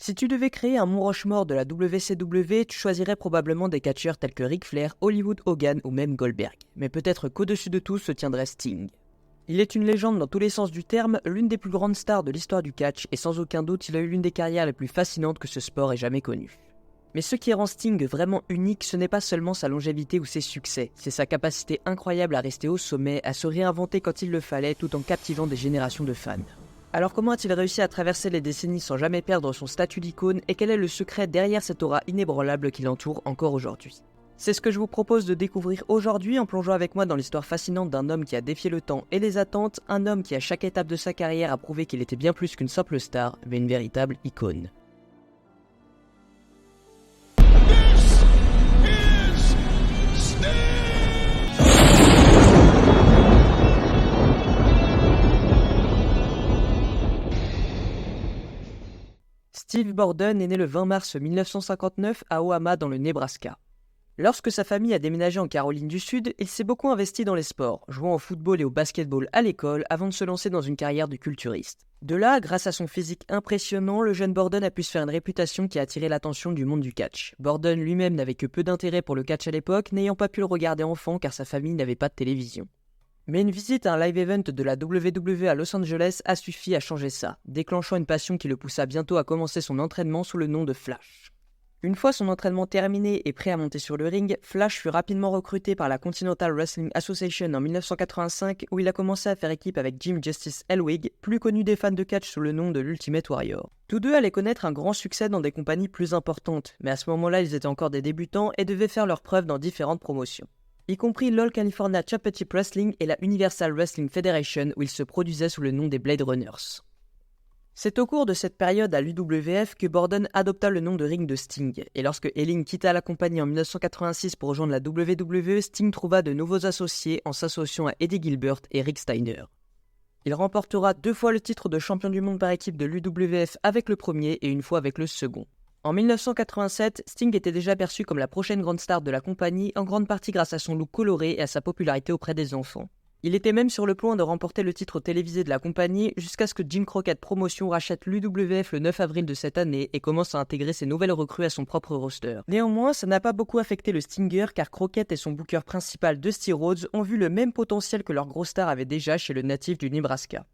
Si tu devais créer un Mont Rushmore de la WCW, tu choisirais probablement des catcheurs tels que Ric Flair, Hollywood Hogan ou même Goldberg. Mais peut-être qu'au-dessus de tout se tiendrait Sting. Il est une légende dans tous les sens du terme, l'une des plus grandes stars de l'histoire du catch, et sans aucun doute il a eu l'une des carrières les plus fascinantes que ce sport ait jamais connues. Mais ce qui rend Sting vraiment unique, ce n'est pas seulement sa longévité ou ses succès, c'est sa capacité incroyable à rester au sommet, à se réinventer quand il le fallait, tout en captivant des générations de fans. Alors comment a-t-il réussi à traverser les décennies sans jamais perdre son statut d'icône, et quel est le secret derrière cette aura inébranlable qui l'entoure encore aujourd'hui ? C'est ce que je vous propose de découvrir aujourd'hui en plongeant avec moi dans l'histoire fascinante d'un homme qui a défié le temps et les attentes, un homme qui à chaque étape de sa carrière a prouvé qu'il était bien plus qu'une simple star, mais une véritable icône. Steve Borden est né le 20 mars 1959 à Omaha dans le Nebraska. Lorsque sa famille a déménagé en Caroline du Sud, il s'est beaucoup investi dans les sports, jouant au football et au basketball à l'école avant de se lancer dans une carrière de culturiste. De là, grâce à son physique impressionnant, le jeune Borden a pu se faire une réputation qui a attiré l'attention du monde du catch. Borden lui-même n'avait que peu d'intérêt pour le catch à l'époque, n'ayant pas pu le regarder enfant car sa famille n'avait pas de télévision. Mais une visite à un live event de la WWE à Los Angeles a suffi à changer ça, déclenchant une passion qui le poussa bientôt à commencer son entraînement sous le nom de Flash. Une fois son entraînement terminé et prêt à monter sur le ring, Flash fut rapidement recruté par la Continental Wrestling Association en 1985 où il a commencé à faire équipe avec Jim Justice Elwig, plus connu des fans de catch sous le nom de l'Ultimate Warrior. Tous deux allaient connaître un grand succès dans des compagnies plus importantes, mais à ce moment-là ils étaient encore des débutants et devaient faire leurs preuves dans différentes promotions, y compris l'All California Championship Wrestling et la Universal Wrestling Federation où ils se produisaient sous le nom des Blade Runners. C'est au cours de cette période à l'UWF que Borden adopta le nom de ring de Sting, et lorsque Elling quitta la compagnie en 1986 pour rejoindre la WWE, Sting trouva de nouveaux associés en s'associant à Eddie Gilbert et Rick Steiner. Il remportera 2 fois le titre de champion du monde par équipe de l'UWF avec le premier et une fois avec le second. En 1987, Sting était déjà perçu comme la prochaine grande star de la compagnie, en grande partie grâce à son look coloré et à sa popularité auprès des enfants. Il était même sur le point de remporter le titre télévisé de la compagnie jusqu'à ce que Jim Crockett Promotions rachète l'UWF le 9 avril de cette année et commence à intégrer ses nouvelles recrues à son propre roster. Néanmoins, ça n'a pas beaucoup affecté le Stinger car Crockett et son booker principal Dusty Rhodes ont vu le même potentiel que leur gros star avait déjà chez le natif du Nebraska.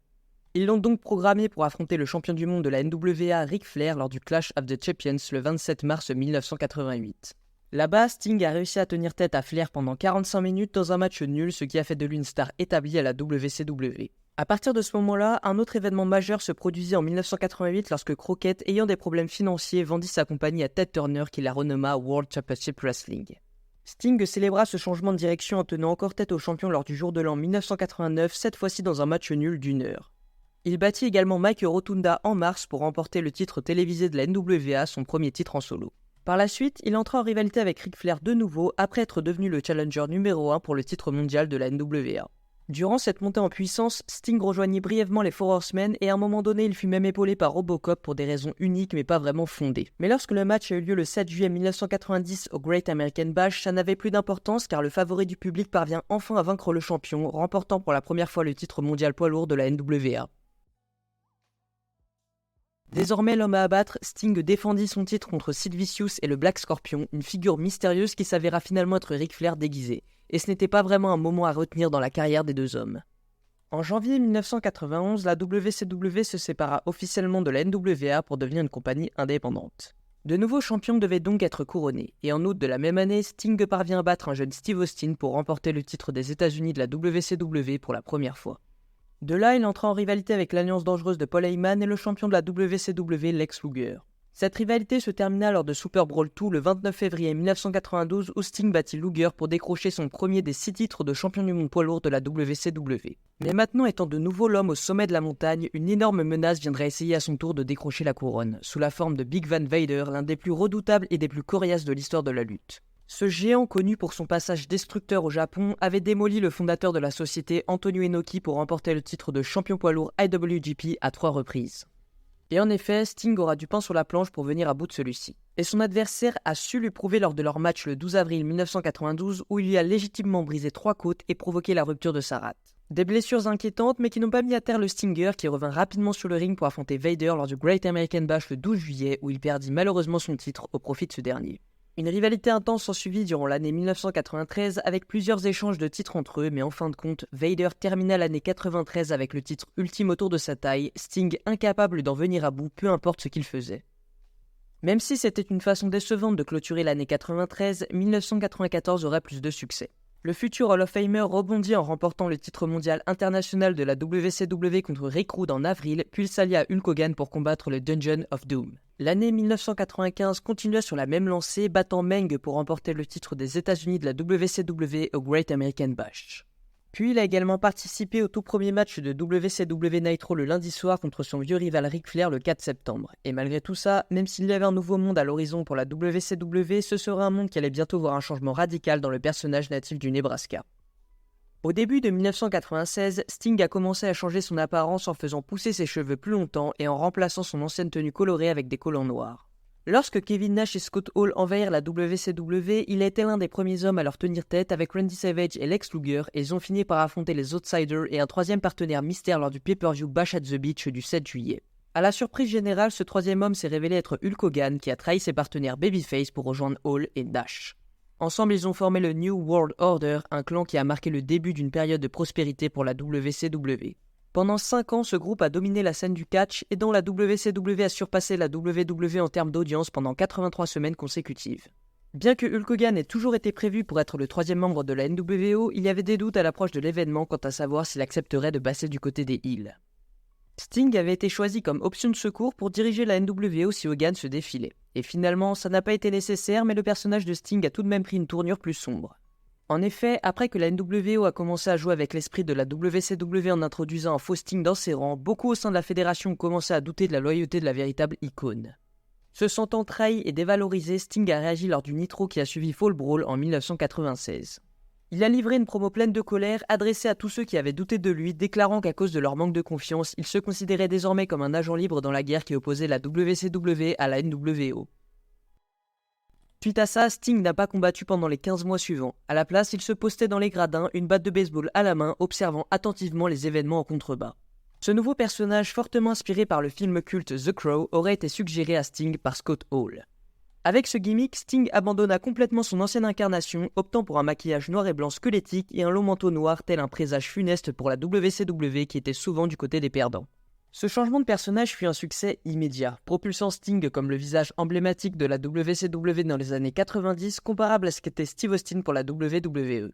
Ils l'ont donc programmé pour affronter le champion du monde de la NWA Ric Flair lors du Clash of the Champions le 27 mars 1988. Là-bas, Sting a réussi à tenir tête à Flair pendant 45 minutes dans un match nul, ce qui a fait de lui une star établie à la WCW. À partir de ce moment-là, un autre événement majeur se produisit en 1988 lorsque Crockett, ayant des problèmes financiers, vendit sa compagnie à Ted Turner qui la renomma World Championship Wrestling. Sting célébra ce changement de direction en tenant encore tête au champion lors du jour de l'an 1989, cette fois-ci dans un match nul d'1 heure. Il battit également Mike Rotunda en mars pour remporter le titre télévisé de la NWA, son premier titre en solo. Par la suite, il entra en rivalité avec Ric Flair de nouveau après être devenu le challenger numéro 1 pour le titre mondial de la NWA. Durant cette montée en puissance, Sting rejoignit brièvement les Four Horsemen et à un moment donné il fut même épaulé par Robocop pour des raisons uniques mais pas vraiment fondées. Mais lorsque le match a eu lieu le 7 juillet 1990 au Great American Bash, ça n'avait plus d'importance car le favori du public parvient enfin à vaincre le champion, remportant pour la première fois le titre mondial poids lourd de la NWA. Désormais l'homme à abattre, Sting défendit son titre contre Sid Vicious et le Black Scorpion, une figure mystérieuse qui s'avéra finalement être Ric Flair déguisé, et ce n'était pas vraiment un moment à retenir dans la carrière des deux hommes. En janvier 1991, la WCW se sépara officiellement de la NWA pour devenir une compagnie indépendante. De nouveaux champions devaient donc être couronnés, et en août de la même année, Sting parvient à battre un jeune Steve Austin pour remporter le titre des États-Unis de la WCW pour la première fois. De là, il entra en rivalité avec l'Alliance Dangereuse de Paul Heyman et le champion de la WCW, Lex Luger. Cette rivalité se termina lors de Super Brawl 2 le 29 février 1992 où Sting battit Luger pour décrocher son premier des 6 titres de champion du monde poids lourd de la WCW. Mais maintenant étant de nouveau l'homme au sommet de la montagne, une énorme menace viendrait essayer à son tour de décrocher la couronne, sous la forme de Big Van Vader, l'un des plus redoutables et des plus coriaces de l'histoire de la lutte. Ce géant, connu pour son passage destructeur au Japon, avait démoli le fondateur de la société, Antonio Inoki, pour remporter le titre de champion poids lourd IWGP à 3 reprises. Et en effet, Sting aura du pain sur la planche pour venir à bout de celui-ci. Et son adversaire a su lui prouver lors de leur match le 12 avril 1992 où il lui a légitimement brisé 3 côtes et provoqué la rupture de sa rate. Des blessures inquiétantes mais qui n'ont pas mis à terre le Stinger qui revint rapidement sur le ring pour affronter Vader lors du Great American Bash le 12 juillet où il perdit malheureusement son titre au profit de ce dernier. Une rivalité intense s'ensuivit durant l'année 1993 avec plusieurs échanges de titres entre eux mais en fin de compte, Vader termina l'année 93 avec le titre ultime autour de sa taille, Sting incapable d'en venir à bout peu importe ce qu'il faisait. Même si c'était une façon décevante de clôturer l'année 93, 1994 aurait plus de succès. Le futur Hall of Famer rebondit en remportant le titre mondial international de la WCW contre Rick Rude en avril, puis il s'allia à Hulk Hogan pour combattre le Dungeon of Doom. L'année 1995 continua sur la même lancée, battant Meng pour remporter le titre des États-Unis de la WCW au Great American Bash. Puis il a également participé au tout premier match de WCW Nitro le lundi soir contre son vieux rival Ric Flair le 4 septembre. Et malgré tout ça, même s'il y avait un nouveau monde à l'horizon pour la WCW, ce serait un monde qui allait bientôt voir un changement radical dans le personnage natif du Nebraska. Au début de 1996, Sting a commencé à changer son apparence en faisant pousser ses cheveux plus longtemps et en remplaçant son ancienne tenue colorée avec des collants noirs. Lorsque Kevin Nash et Scott Hall envahirent la WCW, il a été l'un des premiers hommes à leur tenir tête avec Randy Savage et Lex Luger et ils ont fini par affronter les Outsiders et un troisième partenaire mystère lors du pay-per-view Bash at the Beach du 7 juillet. À la surprise générale, ce troisième homme s'est révélé être Hulk Hogan qui a trahi ses partenaires Babyface pour rejoindre Hall et Nash. Ensemble, ils ont formé le New World Order, un clan qui a marqué le début d'une période de prospérité pour la WCW. Pendant 5 ans, ce groupe a dominé la scène du catch et dont la WCW a surpassé la WWE en termes d'audience pendant 83 semaines consécutives. Bien que Hulk Hogan ait toujours été prévu pour être le troisième membre de la NWO, il y avait des doutes à l'approche de l'événement quant à savoir s'il accepterait de passer du côté des heels. Sting avait été choisi comme option de secours pour diriger la NWO si Hogan se défilait. Et finalement, ça n'a pas été nécessaire, mais le personnage de Sting a tout de même pris une tournure plus sombre. En effet, après que la NWO a commencé à jouer avec l'esprit de la WCW en introduisant un faux Sting dans ses rangs, beaucoup au sein de la fédération ont commencé à douter de la loyauté de la véritable icône. Se sentant trahi et dévalorisé, Sting a réagi lors du Nitro qui a suivi Fall Brawl en 1996. Il a livré une promo pleine de colère adressée à tous ceux qui avaient douté de lui, déclarant qu'à cause de leur manque de confiance, il se considérait désormais comme un agent libre dans la guerre qui opposait la WCW à la NWO. Suite à ça, Sting n'a pas combattu pendant les 15 mois suivants. À la place, il se postait dans les gradins, une batte de baseball à la main, observant attentivement les événements en contrebas. Ce nouveau personnage, fortement inspiré par le film culte The Crow, aurait été suggéré à Sting par Scott Hall. Avec ce gimmick, Sting abandonna complètement son ancienne incarnation, optant pour un maquillage noir et blanc squelettique et un long manteau noir tel un présage funeste pour la WCW qui était souvent du côté des perdants. Ce changement de personnage fut un succès immédiat, propulsant Sting comme le visage emblématique de la WCW dans les années 90, comparable à ce qu'était Steve Austin pour la WWE.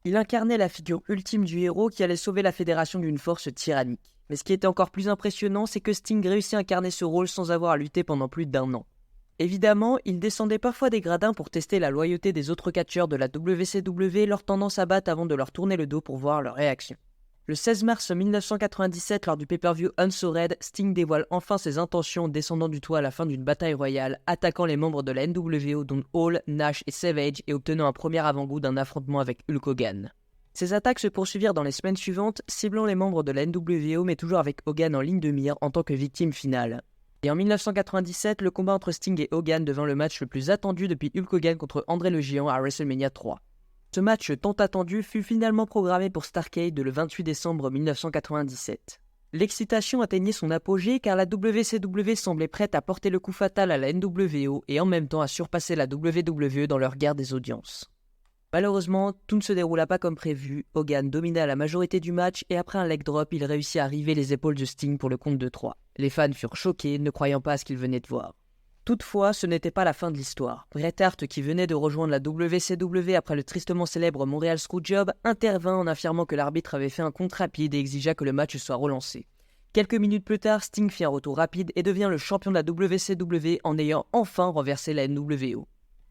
Il incarnait la figure ultime du héros qui allait sauver la fédération d'une force tyrannique. Mais ce qui était encore plus impressionnant, c'est que Sting réussit à incarner ce rôle sans avoir à lutter pendant plus d'1 an. Évidemment, il descendait parfois des gradins pour tester la loyauté des autres catcheurs de la WCW, leur tendance à battre avant de leur tourner le dos pour voir leur réaction. Le 16 mars 1997, lors du pay-per-view Unsolid, Sting dévoile enfin ses intentions en descendant du toit à la fin d'une bataille royale, attaquant les membres de la NWO dont Hall, Nash et Savage et obtenant un premier avant-goût d'un affrontement avec Hulk Hogan. Ces attaques se poursuivirent dans les semaines suivantes, ciblant les membres de la NWO mais toujours avec Hogan en ligne de mire en tant que victime finale. Et en 1997, le combat entre Sting et Hogan devint le match le plus attendu depuis Hulk Hogan contre André le Géant à WrestleMania 3. Ce match tant attendu fut finalement programmé pour Starrcade le 28 décembre 1997. L'excitation atteignait son apogée car la WCW semblait prête à porter le coup fatal à la NWO et en même temps à surpasser la WWE dans leur guerre des audiences. Malheureusement, tout ne se déroula pas comme prévu, Hogan domina la majorité du match et après un leg drop, il réussit à river les épaules de Sting pour le compte de 3. Les fans furent choqués, ne croyant pas à ce qu'ils venaient de voir. Toutefois, ce n'était pas la fin de l'histoire. Bret Hart, qui venait de rejoindre la WCW après le tristement célèbre Montreal Screwjob, intervint en affirmant que l'arbitre avait fait un compte rapide et exigea que le match soit relancé. Quelques minutes plus tard, Sting fit un retour rapide et devient le champion de la WCW en ayant enfin renversé la NWO.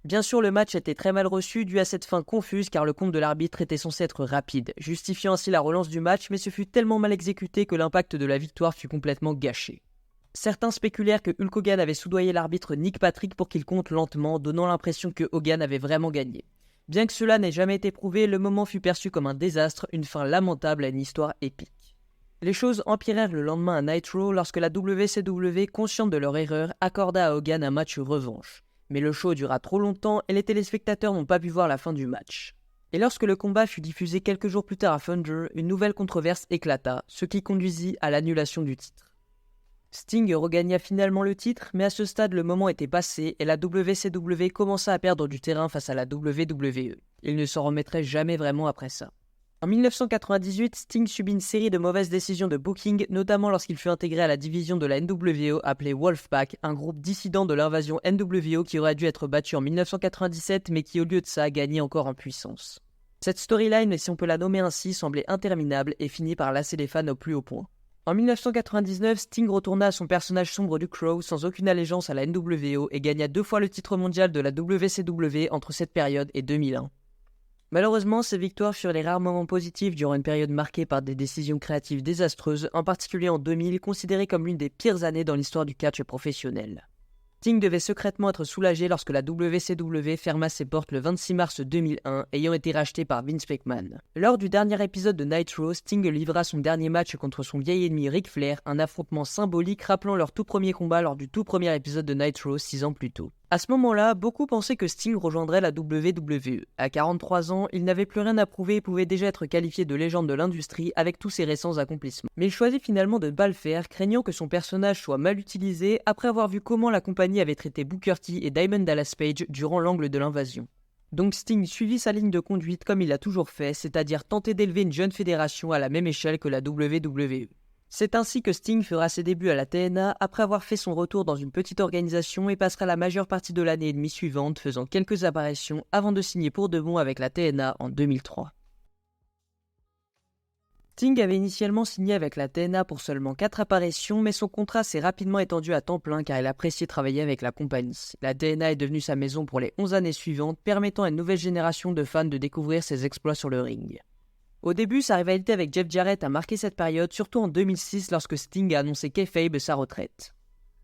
Bien sûr, le match était très mal reçu dû à cette fin confuse car le compte de l'arbitre était censé être rapide, justifiant ainsi la relance du match, mais ce fut tellement mal exécuté que l'impact de la victoire fut complètement gâché. Certains spéculèrent que Hulk Hogan avait soudoyé l'arbitre Nick Patrick pour qu'il compte lentement, donnant l'impression que Hogan avait vraiment gagné. Bien que cela n'ait jamais été prouvé, le moment fut perçu comme un désastre, une fin lamentable à une histoire épique. Les choses empirèrent le lendemain à Nitro lorsque la WCW, consciente de leur erreur, accorda à Hogan un match revanche. Mais le show dura trop longtemps et les téléspectateurs n'ont pas pu voir la fin du match. Et lorsque le combat fut diffusé quelques jours plus tard à Thunder, une nouvelle controverse éclata, ce qui conduisit à l'annulation du titre. Sting regagna finalement le titre, mais à ce stade le moment était passé et la WCW commença à perdre du terrain face à la WWE. Il ne s'en remettrait jamais vraiment après ça. En 1998, Sting subit une série de mauvaises décisions de booking, notamment lorsqu'il fut intégré à la division de la NWO appelée Wolfpack, un groupe dissident de l'invasion NWO qui aurait dû être battu en 1997 mais qui au lieu de ça a gagné encore en puissance. Cette storyline, si on peut la nommer ainsi, semblait interminable et finit par lasser les fans au plus haut point. En 1999, Sting retourna à son personnage sombre du Crow sans aucune allégeance à la NWO et gagna 2 fois le titre mondial de la WCW entre cette période et 2001. Malheureusement, ces victoires furent les rares moments positifs durant une période marquée par des décisions créatives désastreuses, en particulier en 2000, considérée comme l'une des pires années dans l'histoire du catch professionnel. Sting devait secrètement être soulagé lorsque la WCW ferma ses portes le 26 mars 2001, ayant été racheté par Vince McMahon. Lors du dernier épisode de Nitro, Sting livra son dernier match contre son vieil ennemi Ric Flair, un affrontement symbolique rappelant leur tout premier combat lors du tout premier épisode de Nitro 6 ans plus tôt. À ce moment-là, beaucoup pensaient que Sting rejoindrait la WWE. À 43 ans, il n'avait plus rien à prouver et pouvait déjà être qualifié de légende de l'industrie avec tous ses récents accomplissements. Mais il choisit finalement de ne pas le faire, craignant que son personnage soit mal utilisé après avoir vu comment la compagnie avait traité Booker T et Diamond Dallas Page durant l'angle de l'invasion. Donc Sting suivit sa ligne de conduite comme il l'a toujours fait, c'est-à-dire tenter d'élever une jeune fédération à la même échelle que la WWE. C'est ainsi que Sting fera ses débuts à la TNA après avoir fait son retour dans une petite organisation et passera la majeure partie de l'année et demie suivante faisant quelques apparitions avant de signer pour de bon avec la TNA en 2003. Sting avait initialement signé avec la TNA pour seulement 4 apparitions, mais son contrat s'est rapidement étendu à temps plein car il appréciait travailler avec la compagnie. La TNA est devenue sa maison pour les 11 années suivantes, permettant à une nouvelle génération de fans de découvrir ses exploits sur le ring. Au début, sa rivalité avec Jeff Jarrett a marqué cette période, surtout en 2006 lorsque Sting a annoncé kayfabe sa retraite.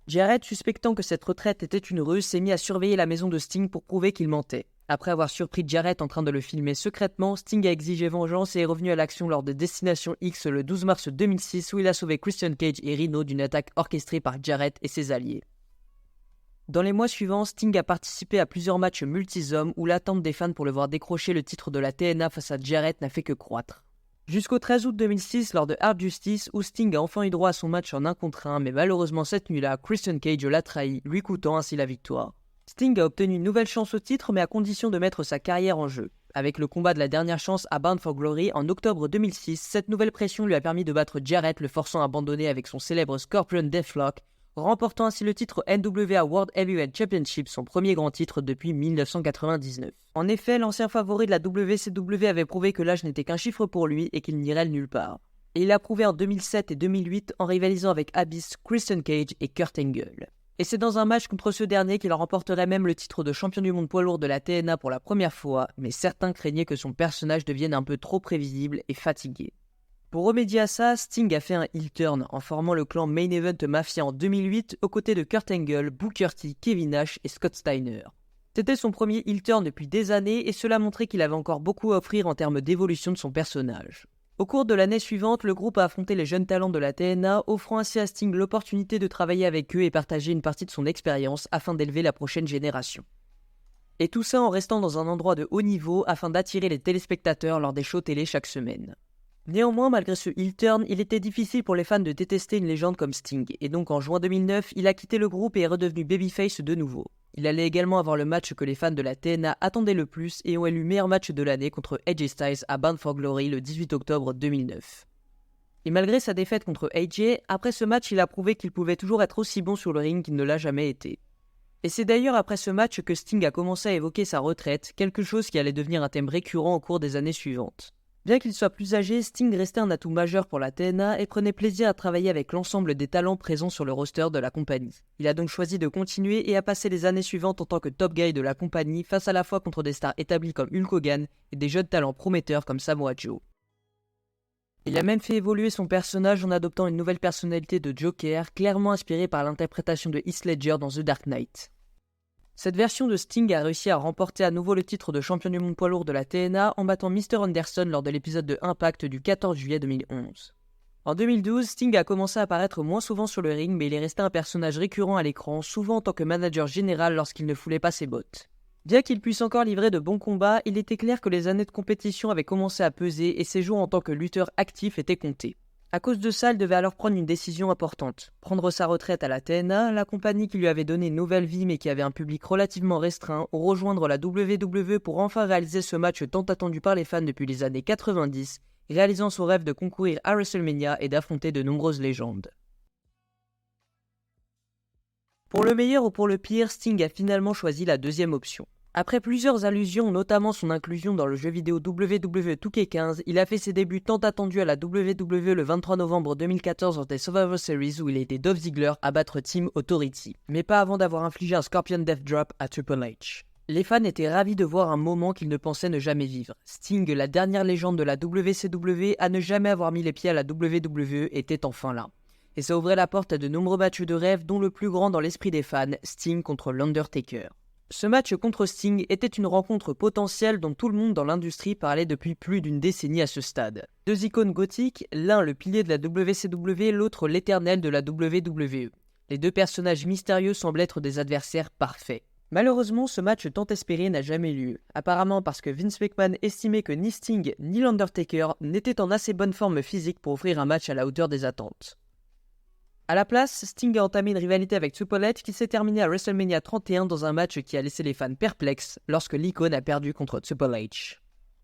Jarrett, suspectant que cette retraite était une ruse, s'est mis à surveiller la maison de Sting pour prouver qu'il mentait. Après avoir surpris Jarrett en train de le filmer secrètement, Sting a exigé vengeance et est revenu à l'action lors de Destination X le 12 mars 2006 où il a sauvé Christian Cage et Rhino d'une attaque orchestrée par Jarrett et ses alliés. Dans les mois suivants, Sting a participé à plusieurs matchs multi-hommes où l'attente des fans pour le voir décrocher le titre de la TNA face à Jarrett n'a fait que croître. Jusqu'au 13 août 2006, lors de Hard Justice, où Sting a enfin eu droit à son match en 1 contre 1, mais malheureusement cette nuit-là, Christian Cage l'a trahi, lui coûtant ainsi la victoire. Sting a obtenu une nouvelle chance au titre, mais à condition de mettre sa carrière en jeu. Avec le combat de la dernière chance à Bound for Glory en octobre 2006, cette nouvelle pression lui a permis de battre Jarrett, le forçant à abandonner avec son célèbre Scorpion Deathlock, remportant ainsi le titre NWA World Heavyweight Championship, son premier grand titre depuis 1999. En effet, l'ancien favori de la WCW avait prouvé que l'âge n'était qu'un chiffre pour lui et qu'il n'irait nulle part. Et il l'a prouvé en 2007 et 2008 en rivalisant avec Abyss, Christian Cage et Kurt Angle. Et c'est dans un match contre ce dernier qu'il remporterait même le titre de champion du monde poids lourd de la TNA pour la première fois, mais certains craignaient que son personnage devienne un peu trop prévisible et fatigué. Pour remédier à ça, Sting a fait un heel turn en formant le clan Main Event Mafia en 2008 aux côtés de Kurt Angle, Booker T, Kevin Nash et Scott Steiner. C'était son premier heel turn depuis des années et cela montrait qu'il avait encore beaucoup à offrir en termes d'évolution de son personnage. Au cours de l'année suivante, le groupe a affronté les jeunes talents de la TNA, offrant ainsi à Sting l'opportunité de travailler avec eux et partager une partie de son expérience afin d'élever la prochaine génération. Et tout ça en restant dans un endroit de haut niveau afin d'attirer les téléspectateurs lors des shows télé chaque semaine. Néanmoins, malgré ce heel turn, il était difficile pour les fans de détester une légende comme Sting, et donc en juin 2009, il a quitté le groupe et est redevenu babyface de nouveau. Il allait également avoir le match que les fans de la TNA attendaient le plus et ont élu meilleur match de l'année contre AJ Styles à Bound for Glory le 18 octobre 2009. Et malgré sa défaite contre AJ, après ce match, il a prouvé qu'il pouvait toujours être aussi bon sur le ring qu'il ne l'a jamais été. Et c'est d'ailleurs après ce match que Sting a commencé à évoquer sa retraite, quelque chose qui allait devenir un thème récurrent au cours des années suivantes. Bien qu'il soit plus âgé, Sting restait un atout majeur pour la TNA et prenait plaisir à travailler avec l'ensemble des talents présents sur le roster de la compagnie. Il a donc choisi de continuer et a passé les années suivantes en tant que top guy de la compagnie face à la fois contre des stars établies comme Hulk Hogan et des jeunes talents prometteurs comme Samoa Joe. Il a même fait évoluer son personnage en adoptant une nouvelle personnalité de Joker, clairement inspirée par l'interprétation de Heath Ledger dans The Dark Knight. Cette version de Sting a réussi à remporter à nouveau le titre de champion du monde poids lourd de la TNA en battant Mr. Anderson lors de l'épisode de Impact du 14 juillet 2011. En 2012, Sting a commencé à apparaître moins souvent sur le ring, mais il est resté un personnage récurrent à l'écran, souvent en tant que manager général lorsqu'il ne foulait pas ses bottes. Bien qu'il puisse encore livrer de bons combats, il était clair que les années de compétition avaient commencé à peser et ses jours en tant que lutteur actif étaient comptés. À cause de ça, il devait alors prendre une décision importante. Prendre sa retraite à la TNA, la compagnie qui lui avait donné une nouvelle vie mais qui avait un public relativement restreint, ou rejoindre la WWE pour enfin réaliser ce match tant attendu par les fans depuis les années 90, réalisant son rêve de concourir à WrestleMania et d'affronter de nombreuses légendes. Pour le meilleur ou pour le pire, Sting a finalement choisi la deuxième option. Après plusieurs allusions, notamment son inclusion dans le jeu vidéo WWE 2K15, il a fait ses débuts tant attendus à la WWE le 23 novembre 2014 dans des Survivor Series où il était Dolph Ziggler à battre Team Authority, mais pas avant d'avoir infligé un Scorpion Death Drop à Triple H. Les fans étaient ravis de voir un moment qu'ils ne pensaient ne jamais vivre. Sting, la dernière légende de la WCW à ne jamais avoir mis les pieds à la WWE, était enfin là. Et ça ouvrait la porte à de nombreux matchs de rêve, dont le plus grand dans l'esprit des fans, Sting contre l'Undertaker. Ce match contre Sting était une rencontre potentielle dont tout le monde dans l'industrie parlait depuis plus d'une décennie à ce stade. Deux icônes gothiques, l'un le pilier de la WCW, l'autre l'éternel de la WWE. Les deux personnages mystérieux semblent être des adversaires parfaits. Malheureusement, ce match tant espéré n'a jamais lieu, apparemment parce que Vince McMahon estimait que ni Sting ni l'Undertaker n'étaient en assez bonne forme physique pour offrir un match à la hauteur des attentes. A la place, Sting a entamé une rivalité avec Triple H qui s'est terminée à WrestleMania 31 dans un match qui a laissé les fans perplexes lorsque l'icône a perdu contre Triple H.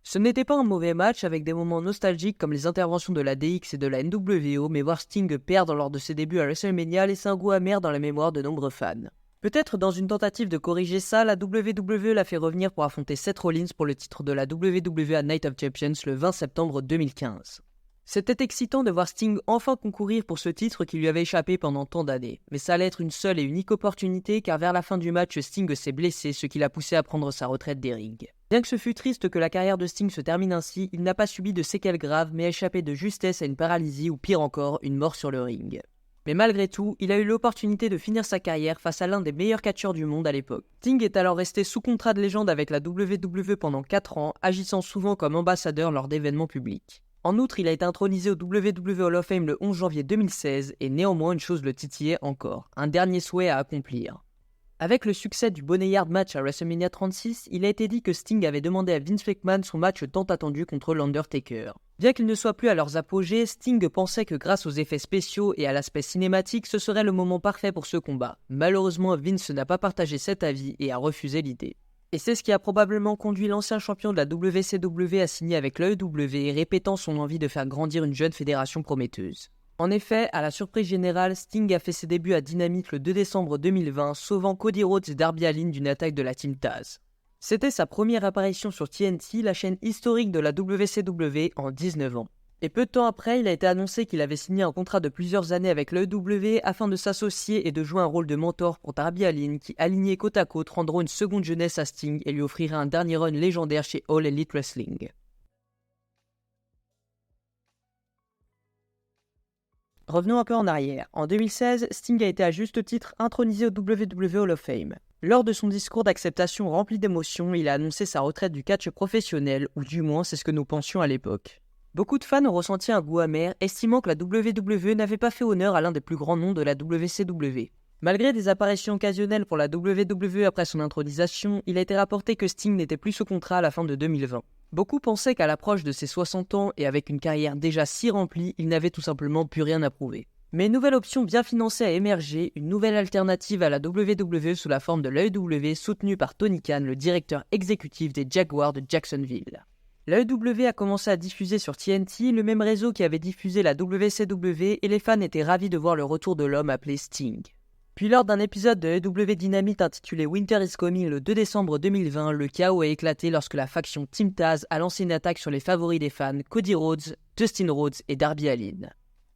Ce n'était pas un mauvais match avec des moments nostalgiques comme les interventions de la DX et de la NWO, mais voir Sting perdre lors de ses débuts à WrestleMania laisse un goût amer dans la mémoire de nombreux fans. Peut-être dans une tentative de corriger ça, la WWE l'a fait revenir pour affronter Seth Rollins pour le titre de la WWE Night of Champions le 20 septembre 2015. C'était excitant de voir Sting enfin concourir pour ce titre qui lui avait échappé pendant tant d'années, mais ça allait être une seule et unique opportunité car vers la fin du match, Sting s'est blessé, ce qui l'a poussé à prendre sa retraite des rings. Bien que ce fût triste que la carrière de Sting se termine ainsi, il n'a pas subi de séquelles graves mais a échappé de justesse à une paralysie ou pire encore, une mort sur le ring. Mais malgré tout, il a eu l'opportunité de finir sa carrière face à l'un des meilleurs catcheurs du monde à l'époque. Sting est alors resté sous contrat de légende avec la WWE pendant 4 ans, agissant souvent comme ambassadeur lors d'événements publics. En outre, il a été intronisé au WWE Hall of Fame le 11 janvier 2016 et néanmoins une chose le titillait encore, un dernier souhait à accomplir. Avec le succès du Boneyard match à WrestleMania 36, il a été dit que Sting avait demandé à Vince McMahon son match tant attendu contre l'Undertaker. Bien qu'il ne soit plus à leurs apogées, Sting pensait que grâce aux effets spéciaux et à l'aspect cinématique, ce serait le moment parfait pour ce combat. Malheureusement, Vince n'a pas partagé cet avis et a refusé l'idée. Et c'est ce qui a probablement conduit l'ancien champion de la WCW à signer avec l'AEW, répétant son envie de faire grandir une jeune fédération prometteuse. En effet, à la surprise générale, Sting a fait ses débuts à Dynamite le 2 décembre 2020, sauvant Cody Rhodes et Darby Allin d'une attaque de la Team Taz. C'était sa première apparition sur TNT, la chaîne historique de la WCW, en 19 ans. Et peu de temps après, il a été annoncé qu'il avait signé un contrat de plusieurs années avec l'AEW afin de s'associer et de jouer un rôle de mentor pour Darby Allin qui, alignés côte à côte, rendront une seconde jeunesse à Sting et lui offrira un dernier run légendaire chez All Elite Wrestling. Revenons un peu en arrière. En 2016, Sting a été à juste titre intronisé au WWE Hall of Fame. Lors de son discours d'acceptation rempli d'émotions, il a annoncé sa retraite du catch professionnel, ou du moins c'est ce que nous pensions à l'époque. Beaucoup de fans ont ressenti un goût amer, estimant que la WWE n'avait pas fait honneur à l'un des plus grands noms de la WCW. Malgré des apparitions occasionnelles pour la WWE après son intronisation, il a été rapporté que Sting n'était plus sous contrat à la fin de 2020. Beaucoup pensaient qu'à l'approche de ses 60 ans et avec une carrière déjà si remplie, il n'avait tout simplement plus rien à prouver. Mais une nouvelle option bien financée a émergé, une nouvelle alternative à la WWE sous la forme de l'AEW soutenue par Tony Khan, le directeur exécutif des Jaguars de Jacksonville. L'AEW a commencé à diffuser sur TNT, le même réseau qui avait diffusé la WCW, et les fans étaient ravis de voir le retour de l'homme appelé Sting. Puis lors d'un épisode de AEW Dynamite intitulé Winter is Coming le 2 décembre 2020, le chaos a éclaté lorsque la faction Team Taz a lancé une attaque sur les favoris des fans, Cody Rhodes, Dustin Rhodes et Darby Allin.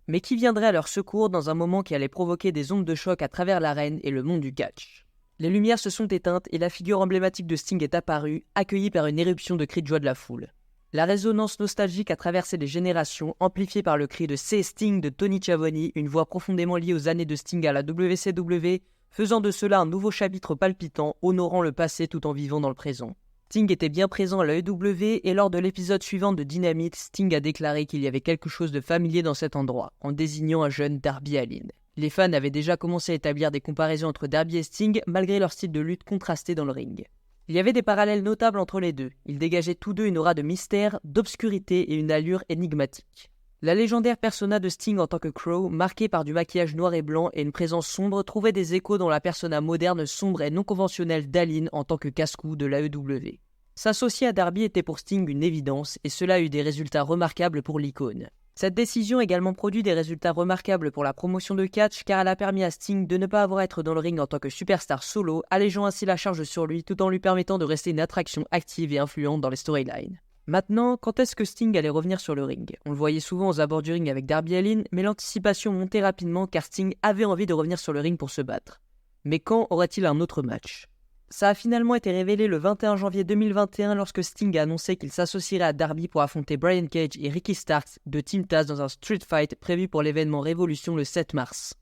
Mais qui viendrait à leur secours dans un moment qui allait provoquer des ondes de choc à travers l'arène et le monde du catch. Les lumières se sont éteintes et la figure emblématique de Sting est apparue, accueillie par une éruption de cris de joie de la foule. La résonance nostalgique a traversé les générations, amplifiée par le cri de « C'est Sting » de Tony Schiavone, une voix profondément liée aux années de Sting à la WCW, faisant de cela un nouveau chapitre palpitant, honorant le passé tout en vivant dans le présent. Sting était bien présent à l'AEW et lors de l'épisode suivant de Dynamite, Sting a déclaré qu'il y avait quelque chose de familier dans cet endroit, en désignant un jeune Darby Allin. Les fans avaient déjà commencé à établir des comparaisons entre Darby et Sting, malgré leur style de lutte contrasté dans le ring. Il y avait des parallèles notables entre les deux, ils dégageaient tous deux une aura de mystère, d'obscurité et une allure énigmatique. La légendaire persona de Sting en tant que Crow, marquée par du maquillage noir et blanc et une présence sombre, trouvait des échos dans la persona moderne, sombre et non conventionnelle d'Allin en tant que casse-cou de l'AEW. S'associer à Darby était pour Sting une évidence, et cela a eu des résultats remarquables pour l'icône. Cette décision a également produit des résultats remarquables pour la promotion de catch car elle a permis à Sting de ne pas avoir à être dans le ring en tant que superstar solo, allégeant ainsi la charge sur lui tout en lui permettant de rester une attraction active et influente dans les storylines. Maintenant, quand est-ce que Sting allait revenir sur le ring? On le voyait souvent aux abords du ring avec Darby Allin, mais l'anticipation montait rapidement car Sting avait envie de revenir sur le ring pour se battre. Mais quand aurait-il un autre match? Ça a finalement été révélé le 21 janvier 2021 lorsque Sting a annoncé qu'il s'associerait à Darby pour affronter Brian Cage et Ricky Starks de Team Taz dans un Street Fight prévu pour l'événement Révolution le 7 mars.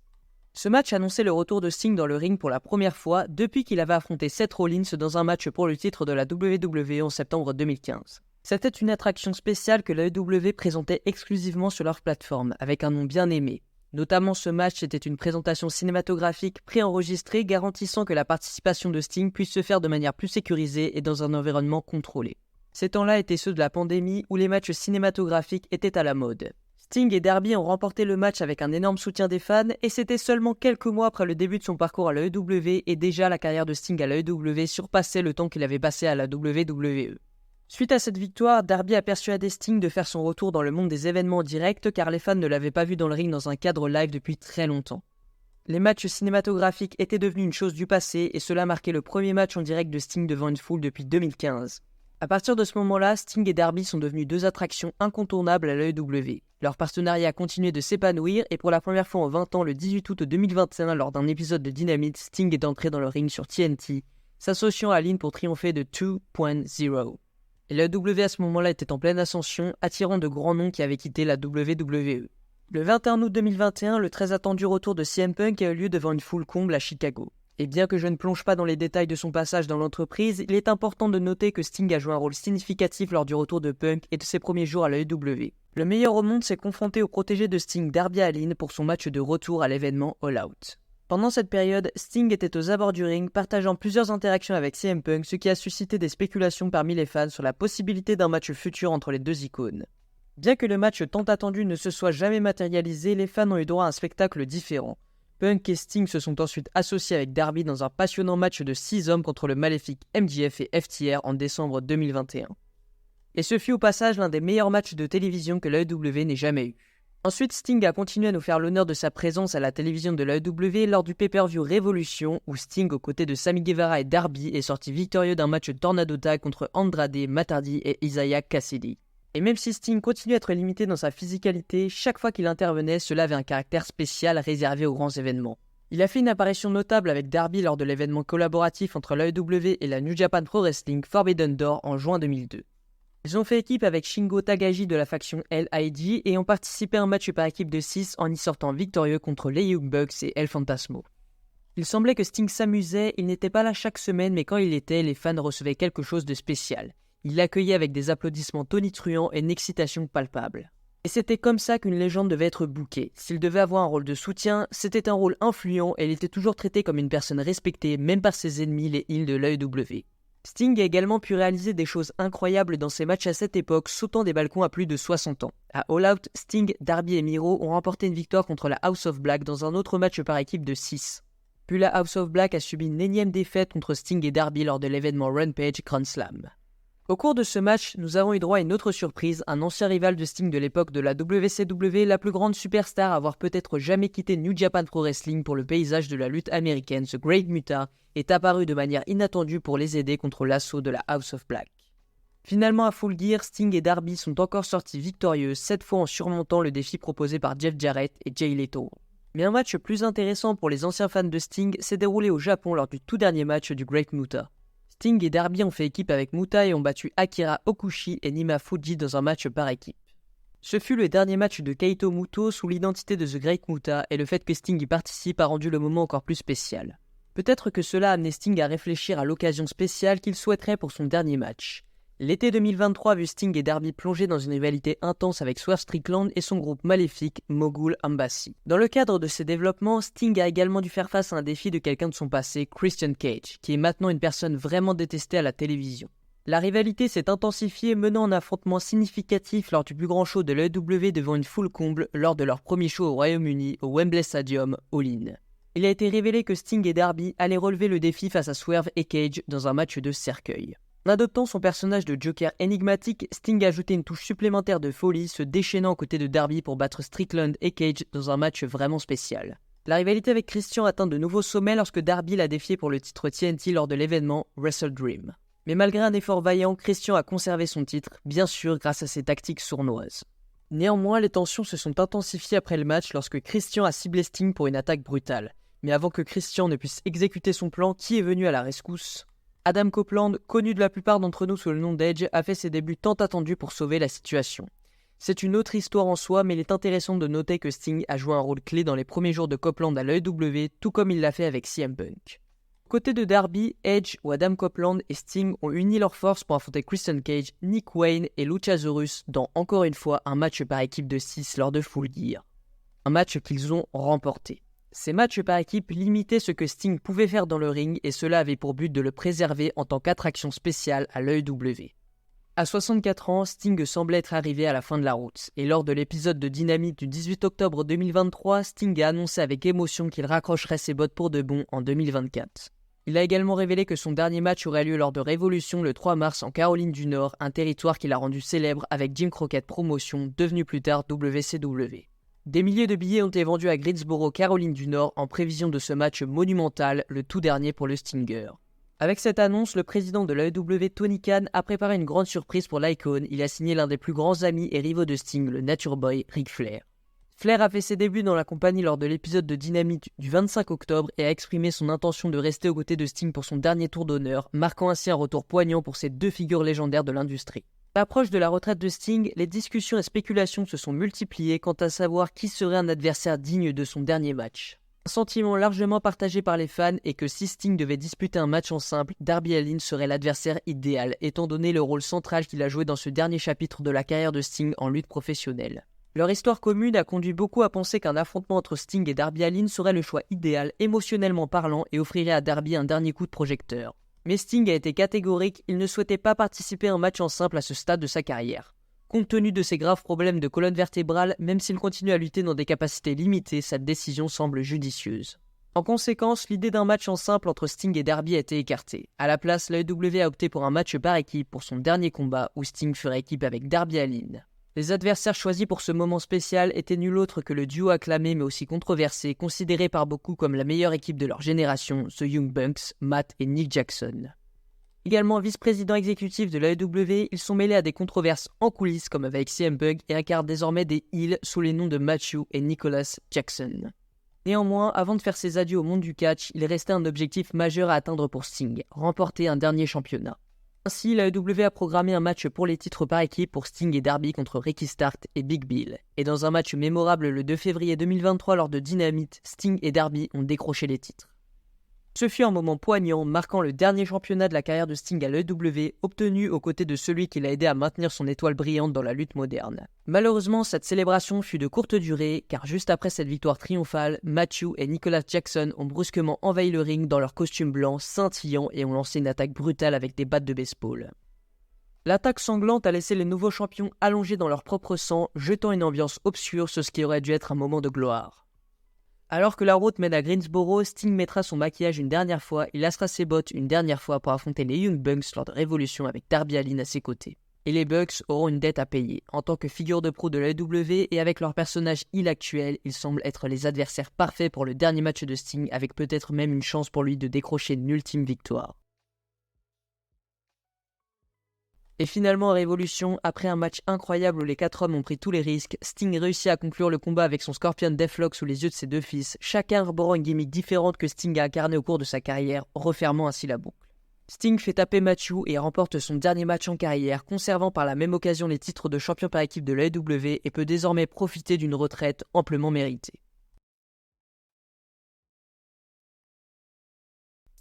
Ce match annonçait le retour de Sting dans le ring pour la première fois depuis qu'il avait affronté Seth Rollins dans un match pour le titre de la WWE en septembre 2015. C'était une attraction spéciale que la WWE présentait exclusivement sur leur plateforme, avec un nom bien aimé. Notamment ce match était une présentation cinématographique préenregistrée garantissant que la participation de Sting puisse se faire de manière plus sécurisée et dans un environnement contrôlé. Ces temps-là étaient ceux de la pandémie où les matchs cinématographiques étaient à la mode. Sting et Darby ont remporté le match avec un énorme soutien des fans et c'était seulement quelques mois après le début de son parcours à l'AEW et déjà la carrière de Sting à l'AEW surpassait le temps qu'il avait passé à la WWE. Suite à cette victoire, Darby a persuadé Sting de faire son retour dans le monde des événements directs car les fans ne l'avaient pas vu dans le ring dans un cadre live depuis très longtemps. Les matchs cinématographiques étaient devenus une chose du passé et cela marquait le premier match en direct de Sting devant une foule depuis 2015. À partir de ce moment-là, Sting et Darby sont devenus deux attractions incontournables à l'AEW. Leur partenariat a continué de s'épanouir et pour la première fois en 20 ans, le 18 août 2021, lors d'un épisode de Dynamite, Sting est entré dans le ring sur TNT, s'associant à Allin pour triompher de 2.0. Et la WWE à ce moment-là était en pleine ascension, attirant de grands noms qui avaient quitté la WWE. Le 21 août 2021, le très attendu retour de CM Punk a eu lieu devant une foule comble à Chicago. Et bien que je ne plonge pas dans les détails de son passage dans l'entreprise, il est important de noter que Sting a joué un rôle significatif lors du retour de Punk et de ses premiers jours à l'AEW. Le meilleur au monde s'est confronté au protégé de Sting, Darby Allin, pour son match de retour à l'événement All Out. Pendant cette période, Sting était aux abords du ring, partageant plusieurs interactions avec CM Punk, ce qui a suscité des spéculations parmi les fans sur la possibilité d'un match futur entre les deux icônes. Bien que le match tant attendu ne se soit jamais matérialisé, les fans ont eu droit à un spectacle différent. Punk et Sting se sont ensuite associés avec Darby dans un passionnant match de 6 hommes contre le maléfique MJF et FTR en décembre 2021. Et ce fut au passage l'un des meilleurs matchs de télévision que l'AEW n'ait jamais eu. Ensuite, Sting a continué à nous faire l'honneur de sa présence à la télévision de l'AEW lors du pay-per-view Révolution, où Sting, aux côtés de Sammy Guevara et Darby, est sorti victorieux d'un match Tornado Tag contre Andrade, Matt Hardy et Isaiah Cassidy. Et même si Sting continue à être limité dans sa physicalité, chaque fois qu'il intervenait, cela avait un caractère spécial réservé aux grands événements. Il a fait une apparition notable avec Darby lors de l'événement collaboratif entre l'AEW et la New Japan Pro Wrestling Forbidden Door en juin 2002. Ils ont fait équipe avec Shingo Takagi de la faction LIJ et ont participé à un match par équipe de 6 en y sortant victorieux contre les Young Bucks et El Fantasmo. Il semblait que Sting s'amusait, il n'était pas là chaque semaine mais quand il était, les fans recevaient quelque chose de spécial. Il l'accueillait avec des applaudissements tonitruants et une excitation palpable. Et c'était comme ça qu'une légende devait être bookée. S'il devait avoir un rôle de soutien, c'était un rôle influent et il était toujours traité comme une personne respectée même par ses ennemis les heels de l'AEW. Sting a également pu réaliser des choses incroyables dans ses matchs à cette époque, sautant des balcons à plus de 60 ans. À All Out, Sting, Darby et Miro ont remporté une victoire contre la House of Black dans un autre match par équipe de 6. Puis la House of Black a subi une énième défaite contre Sting et Darby lors de l'événement Rampage Grand Slam. Au cours de ce match, nous avons eu droit à une autre surprise, un ancien rival de Sting de l'époque de la WCW, la plus grande superstar à avoir peut-être jamais quitté New Japan Pro Wrestling pour le paysage de la lutte américaine, The Great Muta, est apparu de manière inattendue pour les aider contre l'assaut de la House of Black. Finalement à Full Gear, Sting et Darby sont encore sortis victorieux, cette fois en surmontant le défi proposé par Jeff Jarrett et Jay Leto. Mais un match plus intéressant pour les anciens fans de Sting s'est déroulé au Japon lors du tout dernier match du Great Muta. Sting et Darby ont fait équipe avec Muta et ont battu Akira Okushi et Nima Fuji dans un match par équipe. Ce fut le dernier match de Kaito Muto sous l'identité de The Great Muta et le fait que Sting y participe a rendu le moment encore plus spécial. Peut-être que cela a amené Sting à réfléchir à l'occasion spéciale qu'il souhaiterait pour son dernier match. L'été 2023 a vu Sting et Darby plonger dans une rivalité intense avec Swerve Strickland et son groupe maléfique Mogul Embassy. Dans le cadre de ces développements, Sting a également dû faire face à un défi de quelqu'un de son passé, Christian Cage, qui est maintenant une personne vraiment détestée à la télévision. La rivalité s'est intensifiée, menant un affrontement significatif lors du plus grand show de l'AEW devant une foule comble lors de leur premier show au Royaume-Uni au Wembley Stadium, All-In. Il a été révélé que Sting et Darby allaient relever le défi face à Swerve et Cage dans un match de cercueil. En adoptant son personnage de Joker énigmatique, Sting a ajouté une touche supplémentaire de folie, se déchaînant aux côtés de Darby pour battre Strickland et Cage dans un match vraiment spécial. La rivalité avec Christian atteint de nouveaux sommets lorsque Darby l'a défié pour le titre TNT lors de l'événement Wrestle Dream. Mais malgré un effort vaillant, Christian a conservé son titre, bien sûr grâce à ses tactiques sournoises. Néanmoins, les tensions se sont intensifiées après le match lorsque Christian a ciblé Sting pour une attaque brutale. Mais avant que Christian ne puisse exécuter son plan, qui est venu à la rescousse ? Adam Copeland, connu de la plupart d'entre nous sous le nom d'Edge, a fait ses débuts tant attendus pour sauver la situation. C'est une autre histoire en soi, mais il est intéressant de noter que Sting a joué un rôle clé dans les premiers jours de Copeland à l'AEW, tout comme il l'a fait avec CM Punk. Côté de Darby, Edge ou Adam Copeland et Sting ont uni leurs forces pour affronter Christian Cage, Nick Wayne et Luchasaurus dans, encore une fois, un match par équipe de 6 lors de Full Gear. Un match qu'ils ont remporté. Ces matchs par équipe limitaient ce que Sting pouvait faire dans le ring et cela avait pour but de le préserver en tant qu'attraction spéciale à l'AEW. À 64 ans, Sting semblait être arrivé à la fin de la route, et lors de l'épisode de Dynamite du 18 octobre 2023, Sting a annoncé avec émotion qu'il raccrocherait ses bottes pour de bon en 2024. Il a également révélé que son dernier match aurait lieu lors de Révolution le 3 mars en Caroline du Nord, un territoire qu'il a rendu célèbre avec Jim Crockett Promotions, devenu plus tard WCW. Des milliers de billets ont été vendus à Greensboro, Caroline du Nord, en prévision de ce match monumental, le tout dernier pour le Stinger. Avec cette annonce, le président de l'AEW, Tony Khan, a préparé une grande surprise pour l'Icon. Il a signé l'un des plus grands amis et rivaux de Sting, le Nature Boy, Ric Flair. Flair a fait ses débuts dans la compagnie lors de l'épisode de Dynamite du 25 octobre et a exprimé son intention de rester aux côtés de Sting pour son dernier tour d'honneur, marquant ainsi un retour poignant pour ces deux figures légendaires de l'industrie. À l'approche de la retraite de Sting, les discussions et spéculations se sont multipliées quant à savoir qui serait un adversaire digne de son dernier match. Un sentiment largement partagé par les fans est que si Sting devait disputer un match en simple, Darby Allin serait l'adversaire idéal, étant donné le rôle central qu'il a joué dans ce dernier chapitre de la carrière de Sting en lutte professionnelle. Leur histoire commune a conduit beaucoup à penser qu'un affrontement entre Sting et Darby Allin serait le choix idéal, émotionnellement parlant, et offrirait à Darby un dernier coup de projecteur. Mais Sting a été catégorique, il ne souhaitait pas participer à un match en simple à ce stade de sa carrière. Compte tenu de ses graves problèmes de colonne vertébrale, même s'il continue à lutter dans des capacités limitées, cette décision semble judicieuse. En conséquence, l'idée d'un match en simple entre Sting et Darby a été écartée. À la place, l'AEW a opté pour un match par équipe pour son dernier combat où Sting ferait équipe avec Darby Allin. Les adversaires choisis pour ce moment spécial étaient nul autre que le duo acclamé mais aussi controversé, considéré par beaucoup comme la meilleure équipe de leur génération, The Young Bucks, Matt et Nick Jackson. Également vice-président exécutif de l'AEW, ils sont mêlés à des controverses en coulisses comme avec CM Punk et incarnent désormais des heels sous les noms de Matthew et Nicholas Jackson. Néanmoins, avant de faire ses adieux au monde du catch, il restait un objectif majeur à atteindre pour Sting, remporter un dernier championnat. Ainsi, l'AEW a programmé un match pour les titres par équipe pour Sting et Darby contre Ricky Stark et Big Bill. Et dans un match mémorable le 2 février 2023 lors de Dynamite, Sting et Darby ont décroché les titres. Ce fut un moment poignant, marquant le dernier championnat de la carrière de Sting à l'AEW, obtenu aux côtés de celui qui l'a aidé à maintenir son étoile brillante dans la lutte moderne. Malheureusement, cette célébration fut de courte durée, car juste après cette victoire triomphale, Matthew et Nicholas Jackson ont brusquement envahi le ring dans leur costume blanc scintillant et ont lancé une attaque brutale avec des battes de baseball. L'attaque sanglante a laissé les nouveaux champions allongés dans leur propre sang, jetant une ambiance obscure sur ce qui aurait dû être un moment de gloire. Alors que la route mène à Greensboro, Sting mettra son maquillage une dernière fois, il lacera ses bottes une dernière fois pour affronter les Young Bucks lors de Révolution avec Darby Allin à ses côtés. Et les Bucks auront une dette à payer. En tant que figure de proue de l'AEW et avec leur personnage heel actuel, ils semblent être les adversaires parfaits pour le dernier match de Sting, avec peut-être même une chance pour lui de décrocher une ultime victoire. Et finalement, à Révolution, après un match incroyable où les 4 hommes ont pris tous les risques, Sting réussit à conclure le combat avec son Scorpion Deathlock sous les yeux de ses deux fils, chacun arborant une gimmick différente que Sting a incarnée au cours de sa carrière, refermant ainsi la boucle. Sting fait taper Matthew et remporte son dernier match en carrière, conservant par la même occasion les titres de champion par équipe de l'AEW et peut désormais profiter d'une retraite amplement méritée.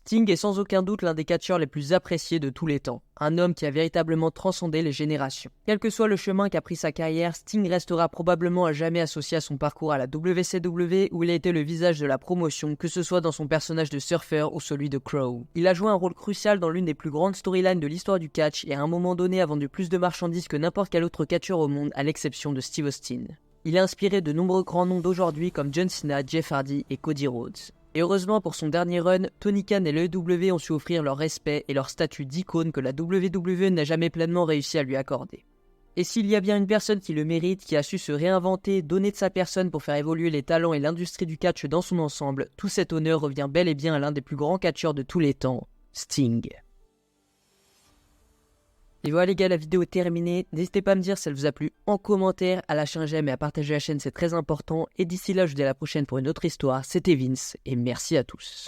Sting est sans aucun doute l'un des catcheurs les plus appréciés de tous les temps, un homme qui a véritablement transcendé les générations. Quel que soit le chemin qu'a pris sa carrière, Sting restera probablement à jamais associé à son parcours à la WCW où il a été le visage de la promotion, que ce soit dans son personnage de surfeur ou celui de Crow. Il a joué un rôle crucial dans l'une des plus grandes storylines de l'histoire du catch et à un moment donné a vendu plus de marchandises que n'importe quel autre catcheur au monde à l'exception de Steve Austin. Il a inspiré de nombreux grands noms d'aujourd'hui comme John Cena, Jeff Hardy et Cody Rhodes. Et heureusement pour son dernier run, Tony Khan et l'EW ont su offrir leur respect et leur statut d'icône que la WWE n'a jamais pleinement réussi à lui accorder. Et s'il y a bien une personne qui le mérite, qui a su se réinventer, donner de sa personne pour faire évoluer les talents et l'industrie du catch dans son ensemble, tout cet honneur revient bel et bien à l'un des plus grands catcheurs de tous les temps, Sting. Et voilà les gars, la vidéo est terminée. N'hésitez pas à me dire si elle vous a plu en commentaire, à lâcher un j'aime et à partager la chaîne, c'est très important. Et d'ici là, je vous dis à la prochaine pour une autre histoire. C'était Vince et merci à tous.